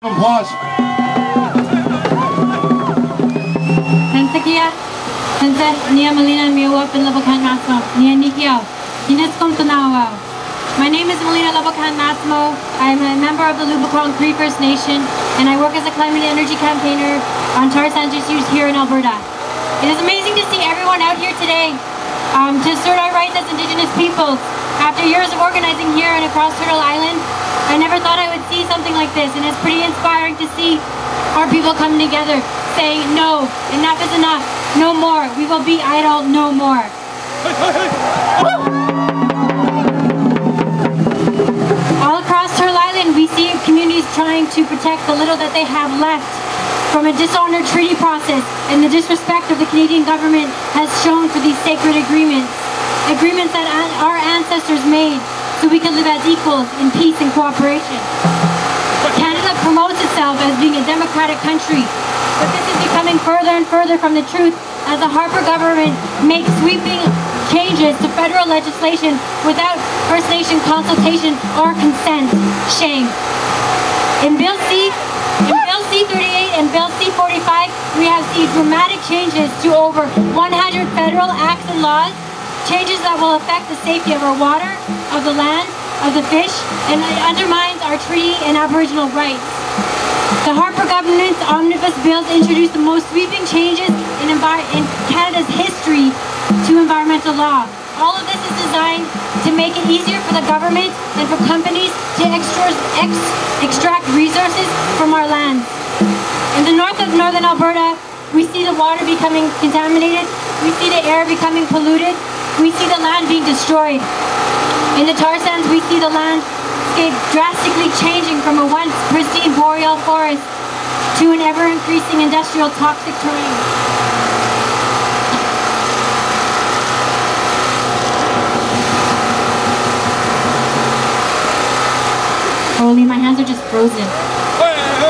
Applause. Pensakia, Pensa, Nia Melina Laboucan Massimo, Nia Nikio, Inescom Tanawa. My name is Melina Laboucan Massimo. I'm a member of the Laboucan Cree First Nation, and I work as a climate and energy campaigner on tar sands issues here in Alberta. It is amazing to see everyone out here today to assert our rights as Indigenous peoples. After years of organizing here and across Turtle Island, I never thought I would see something like this, and it's pretty inspiring to see our people coming together, saying, no, enough is enough, no more, we will be idle no more. All across Turtle Island, we see communities trying to protect the little that they have left from a dishonored treaty process, and the disrespect of the Canadian government has shown for these sacred agreements that our ancestors made so we can live as equals in peace and cooperation. Canada promotes itself as being a democratic country, but this is becoming further and further from the truth as the Harper government makes sweeping changes to federal legislation without First Nation consultation or consent. Shame. In Bill C-38 and Bill C-45, we have seen dramatic changes to over 100 federal acts and laws, changes that will affect the safety of our water, of the land, of the fish, and it undermines our treaty and Aboriginal rights. The Harper government's omnibus bills introduced the most sweeping changes in Canada's history to environmental law. All of this is designed to make it easier for the government and for companies to extract resources from our lands. In the north of northern Alberta, we see the water becoming contaminated, we see the air becoming polluted, we see the land being destroyed. In the tar sands, we see the landscape drastically changing from a once pristine boreal forest to an ever-increasing industrial toxic terrain. Holy, my hands are just frozen.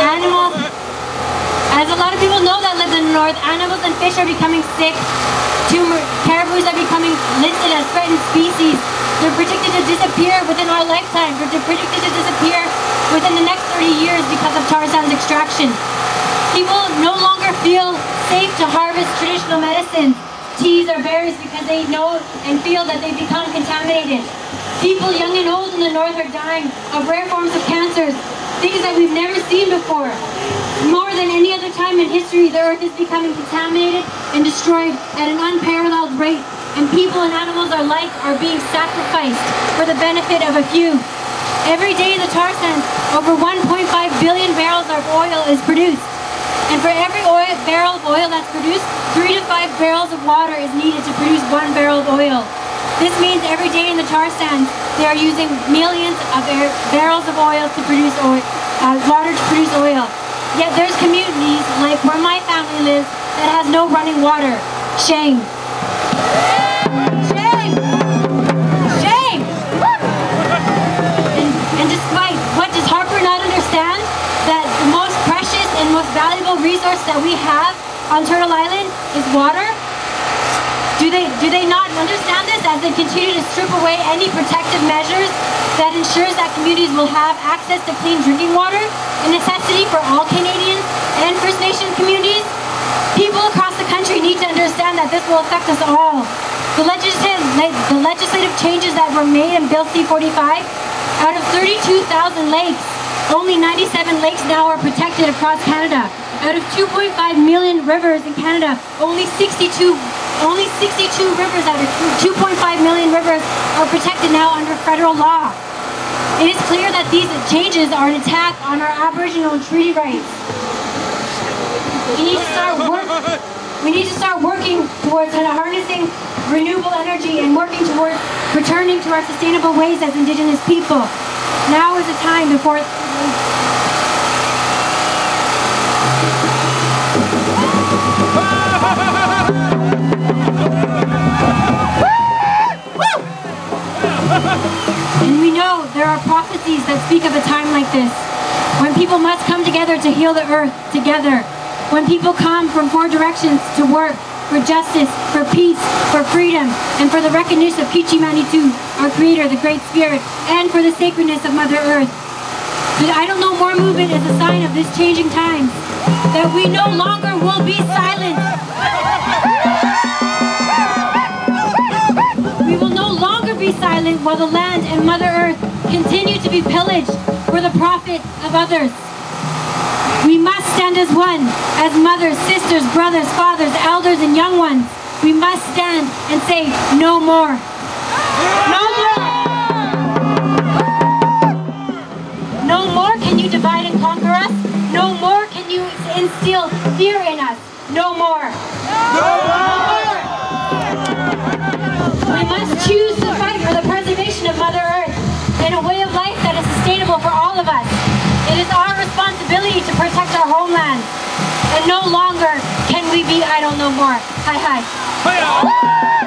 Animals, as a lot of people know that live in the north, animals and fish are becoming sick. Caribous are becoming listed as threatened species. They're predicted to disappear within our lifetime. They're predicted to disappear within the next 30 years because of tar sands extraction. People no longer feel safe to harvest traditional medicines, teas or berries, because they know and feel that they've become contaminated. People young and old in the north are dying of rare forms of cancers, things that we've never seen before. More than any other time in history, the earth is becoming contaminated and destroyed at an unparalleled rate, and people and animals alike are being sacrificed for the benefit of a few. Every day in the tar sands, over 1.5 billion barrels of oil is produced. And for every barrel of oil that's produced, 3 to 5 barrels of water is needed to produce 1 barrel of oil. This means every day in the tar sands, they are using millions of barrels of oil to produce water to produce oil. Yet there's communities, like where my family lives, that has no running water. Shame. Shame! Shame! And despite, what does Harper not understand? That the most precious and most valuable resource that we have on Turtle Island is water? Do they not understand this as they continue to strip away any protective measures that ensures that communities will have access to clean drinking water, a necessity for all Canadians and First Nation communities? People across the country need to understand that this will affect us all. The legislative changes that were made in Bill C-45, out of 32,000 lakes, only 97 lakes now are protected across Canada. Out of 2.5 million rivers in Canada, only 62 rivers out of 2.5 million rivers are protected now under federal law. It is clear that these changes are an attack on our Aboriginal and treaty rights. We need to start working towards harnessing renewable energy and working towards returning to our sustainable ways as Indigenous people. Now is the time before and we know there are prophecies that speak of a time like this, when people must come together to heal the earth together, when people come from 4 directions to work for justice, for peace, for freedom, and for the recognition of Kichi Manitou, our Creator, the Great Spirit, and for the sacredness of Mother Earth. The I Don't Know More movement is a sign of this changing times, that we no longer will be silent. We will no longer be silent while the land and Mother Earth continue to be pillaged for the profit of others. We must stand as one, as mothers, sisters, brothers, fathers, elders, and young ones. We must stand and say, no more. No more! No more can you divide and conquer us. No more can you instill fear in us. No more. No more! We must choose to fight for the preservation of Mother Earth and a way of life that is sustainable for all of us. It is our responsibility to protect our homeland. And no longer can we be I Don't Know More. Hi, hi.